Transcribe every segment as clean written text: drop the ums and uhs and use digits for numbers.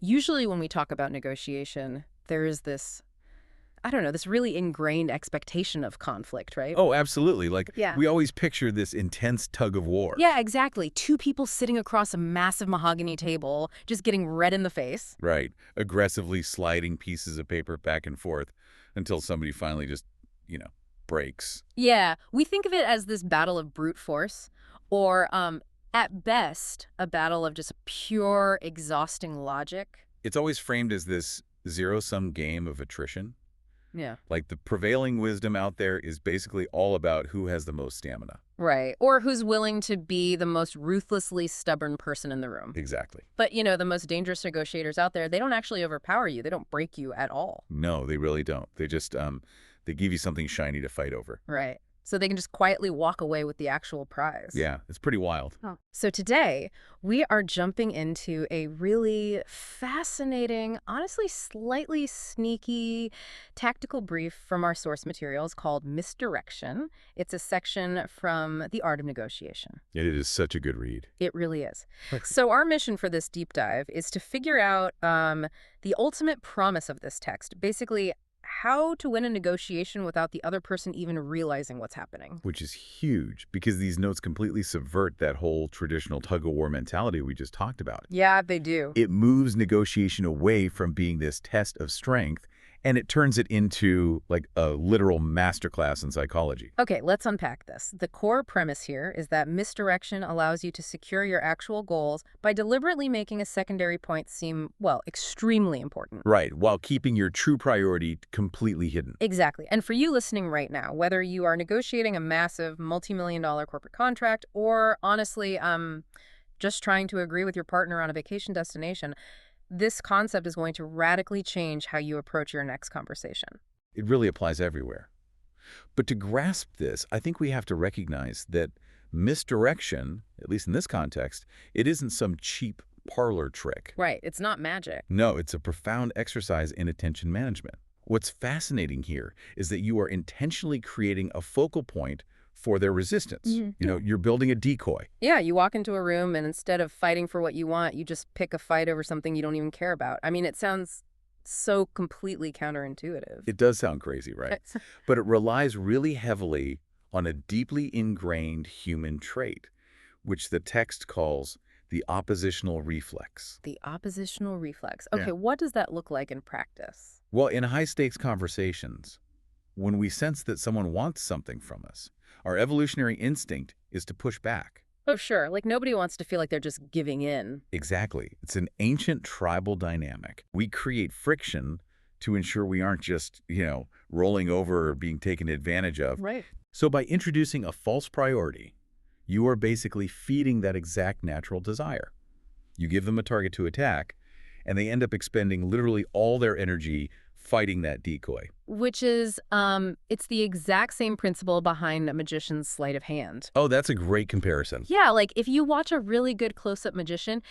Usually when we talk about negotiation, there is this, I don't know, this really ingrained expectation of conflict, right? Oh, absolutely. Like, Yeah. we always picture this intense tug of war. Yeah, exactly. Two people sitting across a massive mahogany table, just getting red in the face. Right. Aggressively sliding pieces of paper back and forth until somebody finally just, you know, breaks. Yeah, we think of it as this battle of brute force, or at best, a battle of just pure, exhausting logic. It's always framed as this zero-sum game of attrition. Yeah. Like, the prevailing wisdom out there is basically all about who has the most stamina. Right. Or who's willing to be the most ruthlessly stubborn person in the room. Exactly. But, the most dangerous negotiators out there, they don't actually overpower you. They don't break you at all. No, they really don't. They just, they give you something shiny to fight over. Right. So they can just quietly walk away with the actual prize. Yeah, it's pretty wild. Oh. So today, we are jumping into a really fascinating, honestly slightly sneaky tactical brief from our source materials called Misdirection. It's a section from The Art of Negotiation. It is such a good read. It really is. So our mission for this deep dive is to figure out the ultimate promise of this text. Basically, how to win a negotiation without the other person even realizing what's happening. Which is huge, because these notes completely subvert that whole traditional tug-of-war mentality we just talked about. Yeah, they do. It moves negotiation away from being this test of strength, and it turns it into, like, a literal masterclass in psychology. Okay, let's unpack this. The core premise here is that misdirection allows you to secure your actual goals by deliberately making a secondary point seem, well, extremely important. Right, while keeping your true priority completely hidden. Exactly. And for you listening right now, whether you are negotiating a massive multi-million-dollar corporate contract or, honestly, just trying to agree with your partner on a vacation destination, this concept is going to radically change how you approach your next conversation. It really applies everywhere. But to grasp this, I think we have to recognize that misdirection, at least in this context, it isn't some cheap parlor trick. Right. It's not magic. No, it's a profound exercise in attention management. What's fascinating here is that you are intentionally creating a focal point for their resistance. You're building a decoy. Yeah, you walk into a room and instead of fighting for what you want, you just pick a fight over something you don't even care about. I mean, it sounds so completely counterintuitive. It does sound crazy, right? But it relies really heavily on a deeply ingrained human trait, which the text calls the oppositional reflex. The oppositional reflex. Okay, Yeah. what does that look like in practice? Well, in high-stakes conversations, when we sense that someone wants something from us, our evolutionary instinct is to push back. Oh, sure. Like nobody wants to feel like they're just giving in. Exactly. It's an ancient tribal dynamic. We create friction to ensure we aren't just, rolling over or being taken advantage of. Right. So by introducing a false priority, you are basically feeding that exact natural desire. You give them a target to attack, and they end up expending literally all their energy fighting that decoy. Which is, it's the exact same principle behind a magician's sleight of hand. Oh, that's a great comparison. Yeah, like if you watch a really good close-up magician,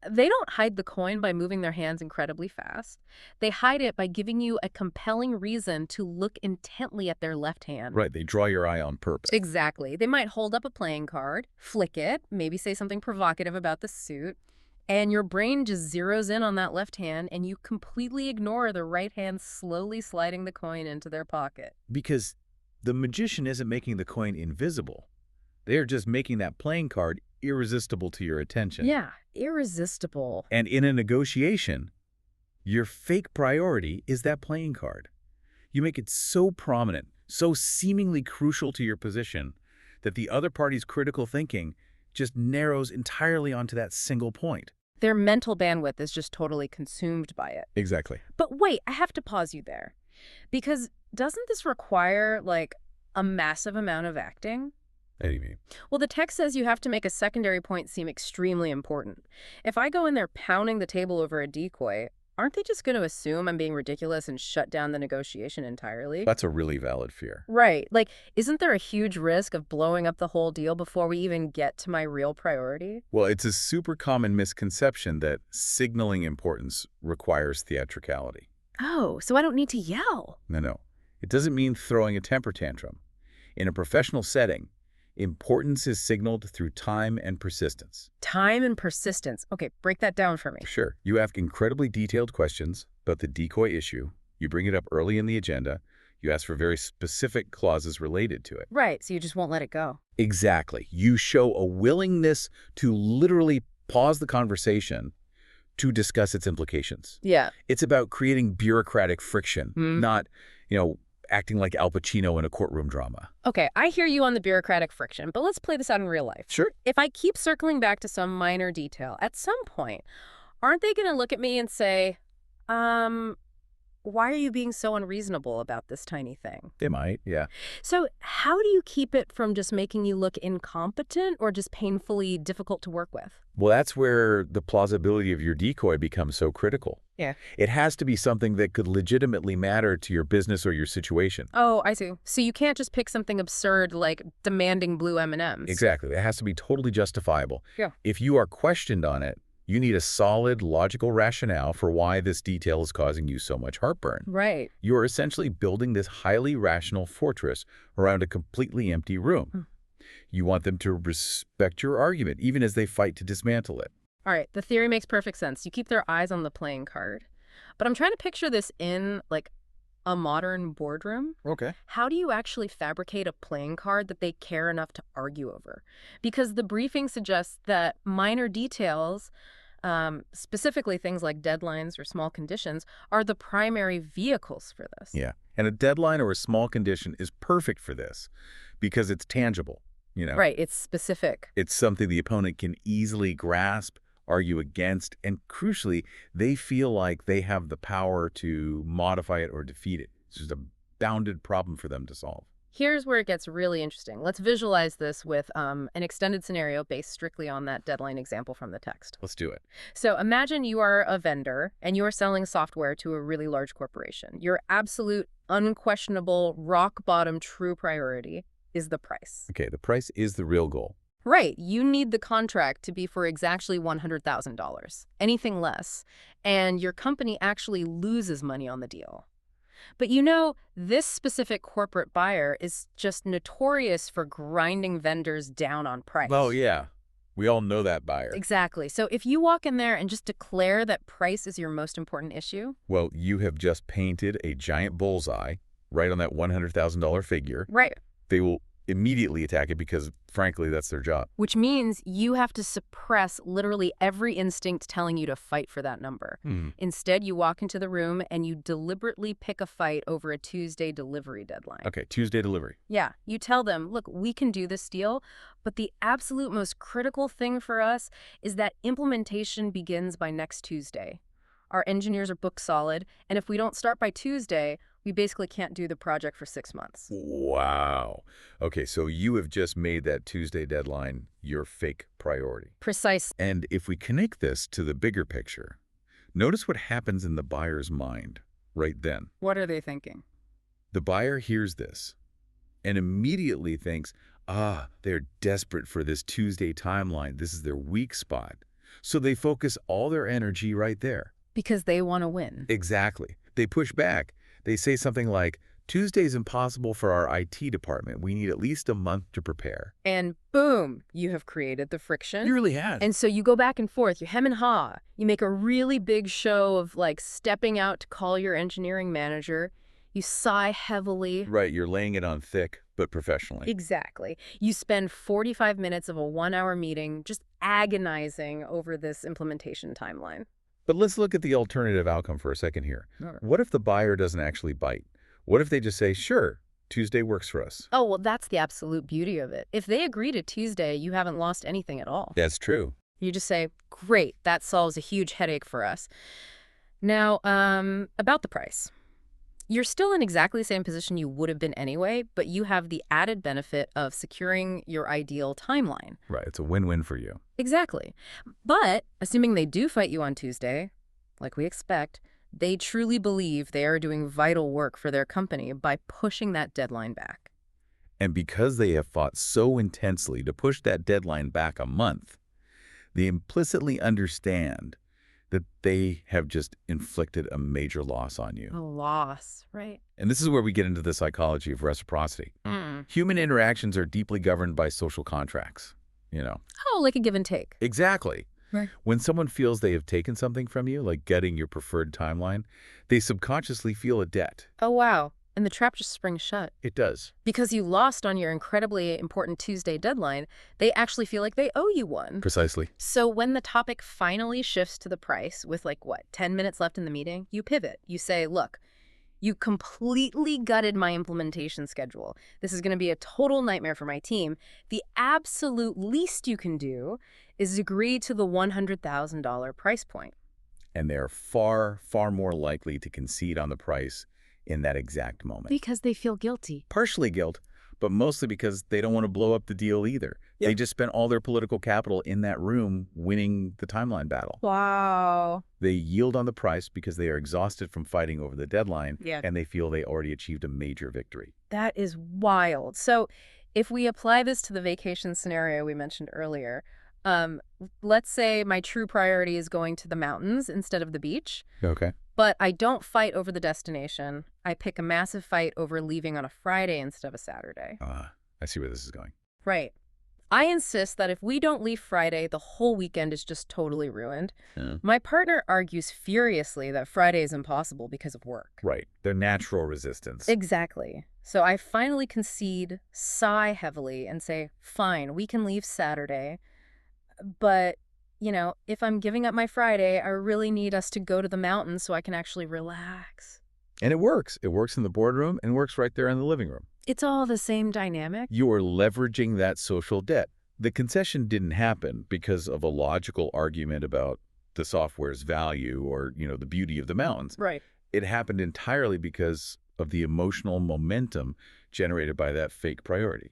they don't hide the coin by moving their hands incredibly fast. They hide it by giving you a compelling reason to look intently at their left hand. Right, they draw your eye on purpose. Exactly. They might hold up a playing card, flick it, maybe say something provocative about the suit, and your brain just zeroes in on that left hand, and you completely ignore the right hand slowly sliding the coin into their pocket. Because the magician isn't making the coin invisible. They are just making that playing card irresistible to your attention. Yeah, irresistible. And in a negotiation, your fake priority is that playing card. You make it so prominent, so seemingly crucial to your position, that the other party's critical thinking just narrows entirely onto that single point. Their mental bandwidth is just totally consumed by it. Exactly. But wait, I have to pause you there. Because doesn't this require, like, a massive amount of acting? What do you mean? Well, the text says you have to make a secondary point seem extremely important. If I go in there pounding the table over a decoy, aren't they just going to assume I'm being ridiculous and shut down the negotiation entirely? That's a really valid fear. Right. Like, isn't there a huge risk of blowing up the whole deal before we even get to my real priority? Well, it's a super common misconception that signaling importance requires theatricality. Oh, so I don't need to yell. No. It doesn't mean throwing a temper tantrum. In a professional setting, Importance is signaled through time and persistence. Time and persistence. Okay, break that down for me. Sure, you ask incredibly detailed questions about the decoy issue. You bring it up early in the agenda. You ask for very specific clauses related to it. Right, so you just won't let it go. Exactly. You show a willingness to literally pause the conversation to discuss its implications. Yeah. It's about creating bureaucratic friction, Hmm. not, acting like Al Pacino in a courtroom drama. Okay, I hear you on the bureaucratic friction, but let's play this out in real life. Sure. If I keep circling back to some minor detail, at some point, aren't they going to look at me and say, why are you being so unreasonable about this tiny thing? They might, yeah. So how do you keep it from just making you look incompetent or just painfully difficult to work with? Well, that's where the plausibility of your decoy becomes so critical. Yeah. It has to be something that could legitimately matter to your business or your situation. Oh, I see. So you can't just pick something absurd like demanding blue M&Ms. Exactly. It has to be totally justifiable. Yeah. If you are questioned on it, you need a solid, logical rationale for why this detail is causing you so much heartburn. Right. You're essentially building this highly rational fortress around a completely empty room. You want them to respect your argument, even as they fight to dismantle it. All right, the theory makes perfect sense. You keep their eyes on the playing card. But I'm trying to picture this in, like, a modern boardroom. Okay. How do you actually fabricate a playing card that they care enough to argue over? Because the briefing suggests that minor details, specifically things like deadlines or small conditions, are the primary vehicles for this. Yeah. And a deadline or a small condition is perfect for this because it's tangible, Right, it's specific. It's something the opponent can easily grasp, argue against, and crucially, they feel like they have the power to modify it or defeat it. It's just a bounded problem for them to solve. Here's where it gets really interesting. Let's visualize this with an extended scenario based strictly on that deadline example from the text. Let's do it. So imagine you are a vendor and you are selling software to a really large corporation. Your absolute, unquestionable, rock bottom true priority is the price. Okay, the price is the real goal. Right. You need the contract to be for exactly $100,000, anything less, and your company actually loses money on the deal. But this specific corporate buyer is just notorious for grinding vendors down on price. Oh, yeah. We all know that buyer. Exactly. So if you walk in there and just declare that price is your most important issue. Well, you have just painted a giant bullseye right on that $100,000 figure. Right. They will immediately attack it because, frankly, that's their job. Which means you have to suppress literally every instinct telling you to fight for that number. Instead, you walk into the room and you deliberately pick a fight over a Tuesday delivery deadline. Okay, Tuesday delivery. Yeah, you tell them, look, we can do this deal, but the absolute most critical thing for us is that implementation begins by next Tuesday. Our engineers are booked solid, and if we don't start by Tuesday, we basically can't do the project for 6 months. Wow. Okay, so you have just made that Tuesday deadline your fake priority. Precise. And if we connect this to the bigger picture, notice what happens in the buyer's mind right then. What are they thinking? The buyer hears this and immediately thinks, they're desperate for this Tuesday timeline. This is their weak spot. So they focus all their energy right there. Because they want to win. Exactly. They push back. They say something like, Tuesday's impossible for our IT department. We need at least a month to prepare. And boom, you have created the friction. You really have. And so you go back and forth, you hem and haw. You make a really big show of stepping out to call your engineering manager. You sigh heavily. Right, you're laying it on thick, but professionally. Exactly. You spend 45 minutes of a 1-hour meeting just agonizing over this implementation timeline. But let's look at the alternative outcome for a second here. Sure. What if the buyer doesn't actually bite? What if they just say, sure, Tuesday works for us? Oh, well, that's the absolute beauty of it. If they agree to Tuesday, you haven't lost anything at all. That's true. You just say, great, that solves a huge headache for us. Now, about the price. You're still in exactly the same position you would have been anyway, but you have the added benefit of securing your ideal timeline. Right, it's a win-win for you. Exactly. But assuming they do fight you on Tuesday, like we expect, they truly believe they are doing vital work for their company by pushing that deadline back. And because they have fought so intensely to push that deadline back a month, they implicitly understand that they have just inflicted a major loss on A you. loss, right? And this is where we get into the psychology of reciprocity. Human interactions are deeply governed by social contracts, you know. Oh, like a give and take. Exactly. Right. When someone feels they have taken something from you, like getting your preferred timeline, they subconsciously feel a debt. Oh, wow. And the trap just springs shut. It does. Because you lost on your incredibly important Tuesday deadline, they actually feel like they owe you one. Precisely. So when the topic finally shifts to the price with 10 minutes left in the meeting, you pivot. You say, look, you completely gutted my implementation schedule. This is going to be a total nightmare for my team. The absolute least you can do is agree to the $100,000 price point. And they're far, far more likely to concede on the price in that exact moment. Because they feel guilty. Partially guilt, but mostly because they don't want to blow up the deal either. They just spent all their political capital in that room winning the timeline battle. Wow. They yield on the price because they are exhausted from fighting over the deadline, Yeah. and they feel they already achieved a major victory. That is wild. So if we apply this to the vacation scenario we mentioned earlier, let's say my true priority is going to the mountains instead of the beach, Okay. but I don't fight over the destination. I pick a massive fight over leaving on a Friday instead of a Saturday. I see where this is going. Right. I insist that if we don't leave Friday, the whole weekend is just totally ruined. Yeah. My partner argues furiously that Friday is impossible because of work. Right. Their natural resistance. Exactly. So I finally concede, sigh heavily, and say, fine, we can leave Saturday. But, if I'm giving up my Friday, I really need us to go to the mountains so I can actually relax. And it works. It works in the boardroom and works right there in the living room. It's all the same dynamic. You are leveraging that social debt. The concession didn't happen because of a logical argument about the software's value or, the beauty of the mountains. Right. It happened entirely because of the emotional momentum generated by that fake priority.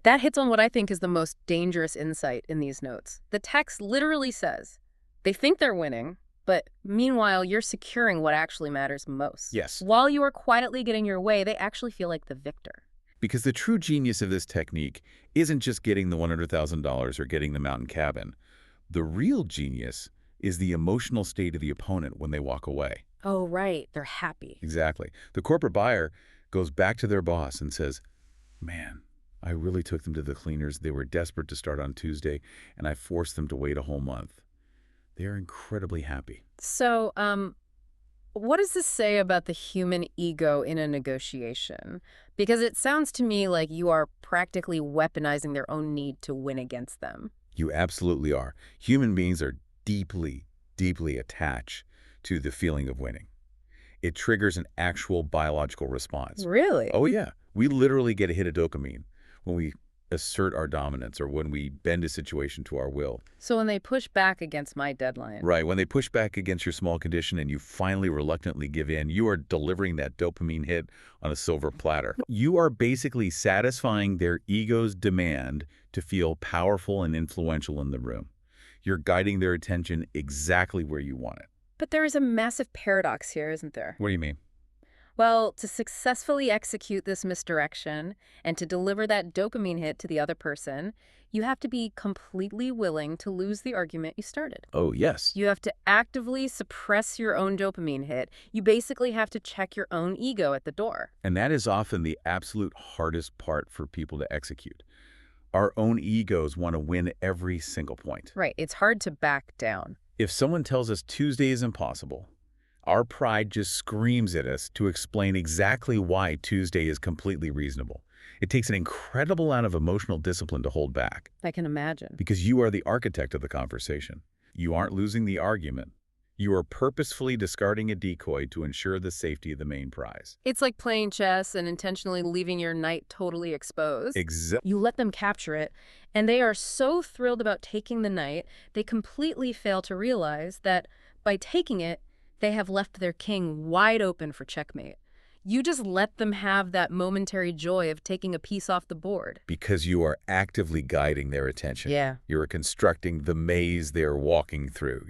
That hits on what I think is the most dangerous insight in these notes. The text literally says, they think they're winning, but meanwhile, you're securing what actually matters most. Yes. While you are quietly getting your way, they actually feel like the victor. Because the true genius of this technique isn't just getting the $100,000 or getting the mountain cabin. The real genius is the emotional state of the opponent when they walk away. Oh, right. They're happy. Exactly. The corporate buyer goes back to their boss and says, man, I really took them to the cleaners. They were desperate to start on Tuesday, and I forced them to wait a whole month. They are incredibly happy. So, what does this say about the human ego in a negotiation? Because it sounds to me like you are practically weaponizing their own need to win against them. You absolutely are. Human beings are deeply, deeply attached to the feeling of winning. It triggers an actual biological response. Really? Oh, yeah. We literally get a hit of dopamine when we assert our dominance or when we bend a situation to our will. So when they push back against my deadline. Right. When they push back against your small condition and you finally reluctantly give in, you are delivering that dopamine hit on a silver platter. You are basically satisfying their ego's demand to feel powerful and influential in the room. You're guiding their attention exactly where you want it. But there is a massive paradox here, isn't there? What do you mean? Well, to successfully execute this misdirection and to deliver that dopamine hit to the other person, you have to be completely willing to lose the argument you started. Oh, yes. You have to actively suppress your own dopamine hit. You basically have to check your own ego at the door. And that is often the absolute hardest part for people to execute. Our own egos want to win every single point. Right. It's hard to back down. If someone tells us Tuesday is impossible, our pride just screams at us to explain exactly why Tuesday is completely reasonable. It takes an incredible amount of emotional discipline to hold back. I can imagine. Because you are the architect of the conversation. You aren't losing the argument. You are purposefully discarding a decoy to ensure the safety of the main prize. It's like playing chess and intentionally leaving your knight totally exposed. Exactly. You let them capture it, and they are so thrilled about taking the knight, they completely fail to realize that by taking it, they have left their king wide open for checkmate. You just let them have that momentary joy of taking a piece off the board. Because you are actively guiding their attention. Yeah. You are constructing the maze they're walking through,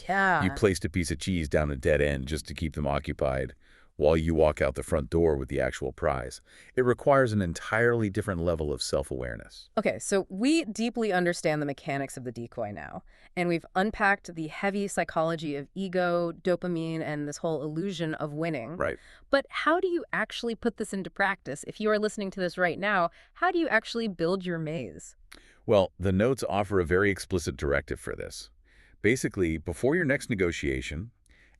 Yeah. You placed a piece of cheese down a dead end just to keep them occupied, while you walk out the front door with the actual prize. It requires an entirely different level of self-awareness. Okay, so we deeply understand the mechanics of the decoy now, and we've unpacked the heavy psychology of ego, dopamine, and this whole illusion of winning. Right. But how do you actually put this into practice? If you are listening to this right now, how do you actually build your maze? Well, the notes offer a very explicit directive for this. Basically, before your next negotiation,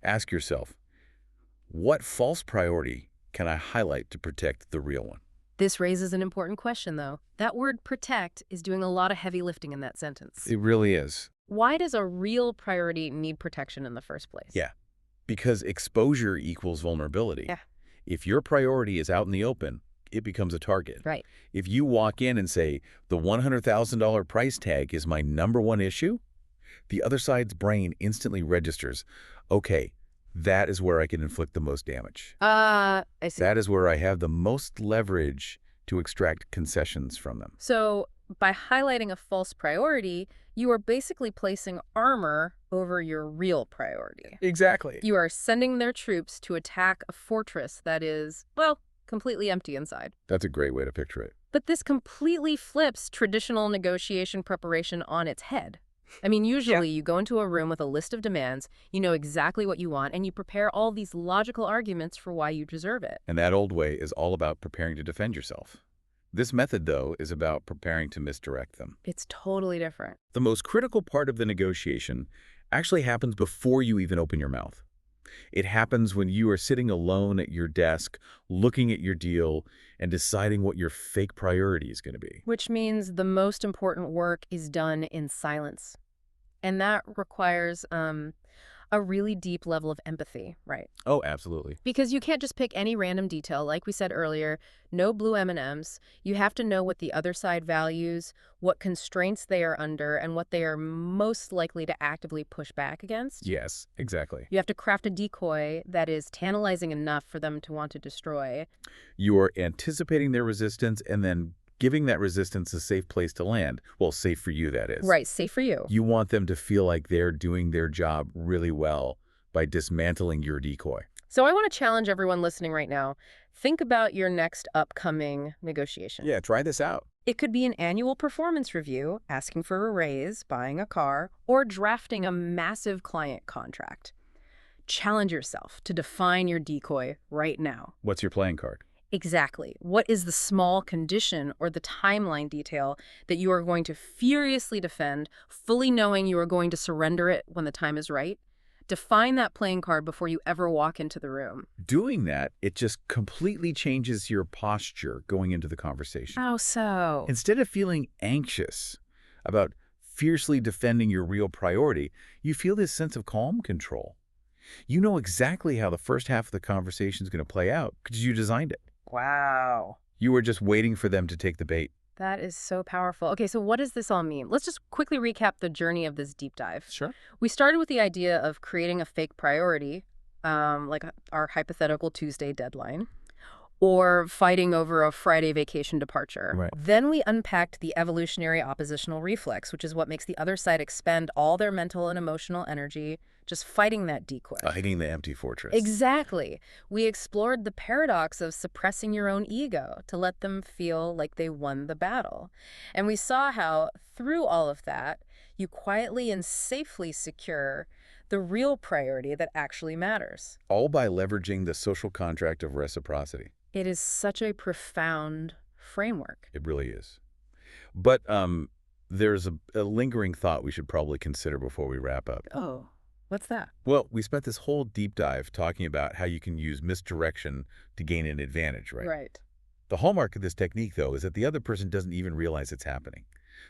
ask yourself, what false priority can I highlight to protect the real one? This raises an important question, though. That word protect is doing a lot of heavy lifting in that sentence. It really is. Why does a real priority need protection in the first place? Yeah, because exposure equals vulnerability. Yeah. If your priority is out in the open, it becomes a target. Right. If you walk in and say, the $100,000 price tag is my #1 issue, the other side's brain instantly registers, okay, that is where I can inflict the most damage. I see. That is where I have the most leverage to extract concessions from them. So by highlighting a false priority, you are basically placing armor over your real priority. Exactly. You are sending their troops to attack a fortress that is, well, completely empty inside. That's a great way to picture it. But this completely flips traditional negotiation preparation on its head. I mean, usually you go into a room with a list of demands, you know exactly what you want, and you prepare all these logical arguments for why you deserve it. And that old way is all about preparing to defend yourself. This method, though, is about preparing to misdirect them. It's totally different. The most critical part of the negotiation actually happens before you even open your mouth. It happens when you are sitting alone at your desk, looking at your deal, and deciding what your fake priority is going to be. Which means the most important work is done in silence. And that requires a really deep level of empathy, right? Oh, absolutely. Because you can't just pick any random detail. Like we said earlier, no blue M&Ms. You have to know what the other side values, what constraints they are under, and what they are most likely to actively push back against. Yes, exactly. You have to craft a decoy that is tantalizing enough for them to want to destroy. You are anticipating their resistance and then giving that resistance a safe place to land. Well, safe for you, that is. Right, safe for you. You want them to feel like they're doing their job really well by dismantling your decoy. So I want to challenge everyone listening right now. Think about your next upcoming negotiation. Yeah, try this out. It could be an annual performance review, asking for a raise, buying a car, or drafting a massive client contract. Challenge yourself to define your decoy right now. What's your playing card? Exactly. What is the small condition or the timeline detail that you are going to furiously defend, fully knowing you are going to surrender it when the time is right? Define that playing card before you ever walk into the room. Doing that, it just completely changes your posture going into the conversation. How so? Instead of feeling anxious about fiercely defending your real priority, you feel this sense of calm control. You know exactly how the first half of the conversation is going to play out because you designed it. Wow. You were just waiting for them to take the bait. That is so powerful. Okay, so what does this all mean? Let's just quickly recap the journey of this deep dive. Sure. We started with the idea of creating a fake priority, like our hypothetical Tuesday deadline, or fighting over a Friday vacation departure. Right. Then we unpacked the evolutionary oppositional reflex, which is what makes the other side expend all their mental and emotional energy just fighting that decoy. Fighting the empty fortress. Exactly. We explored the paradox of suppressing your own ego to let them feel like they won the battle. And we saw how, through all of that, you quietly and safely secure the real priority that actually matters. All by leveraging the social contract of reciprocity. It is such a profound framework. It really is. But there's a lingering thought we should probably consider before we wrap up. Oh, what's that? Well, we spent this whole deep dive talking about how you can use misdirection to gain an advantage, right? Right. The hallmark of this technique, though, is that the other person doesn't even realize it's happening.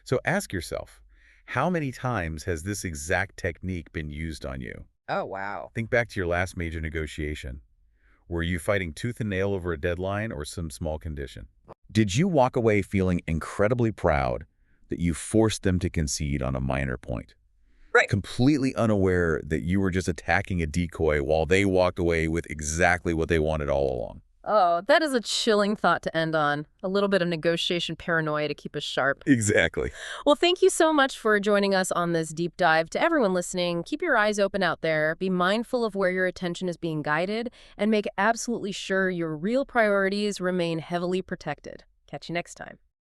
So ask yourself, how many times has this exact technique been used on you? Oh, wow. Think back to your last major negotiation. Were you fighting tooth and nail over a deadline or some small condition? Did you walk away feeling incredibly proud that you forced them to concede on a minor point? Right. Completely unaware that you were just attacking a decoy while they walked away with exactly what they wanted all along. Oh, that is a chilling thought to end on. A little bit of negotiation paranoia to keep us sharp. Exactly. Well, thank you so much for joining us on this deep dive. To everyone listening, keep your eyes open out there, be mindful of where your attention is being guided, and make absolutely sure your real priorities remain heavily protected. Catch you next time.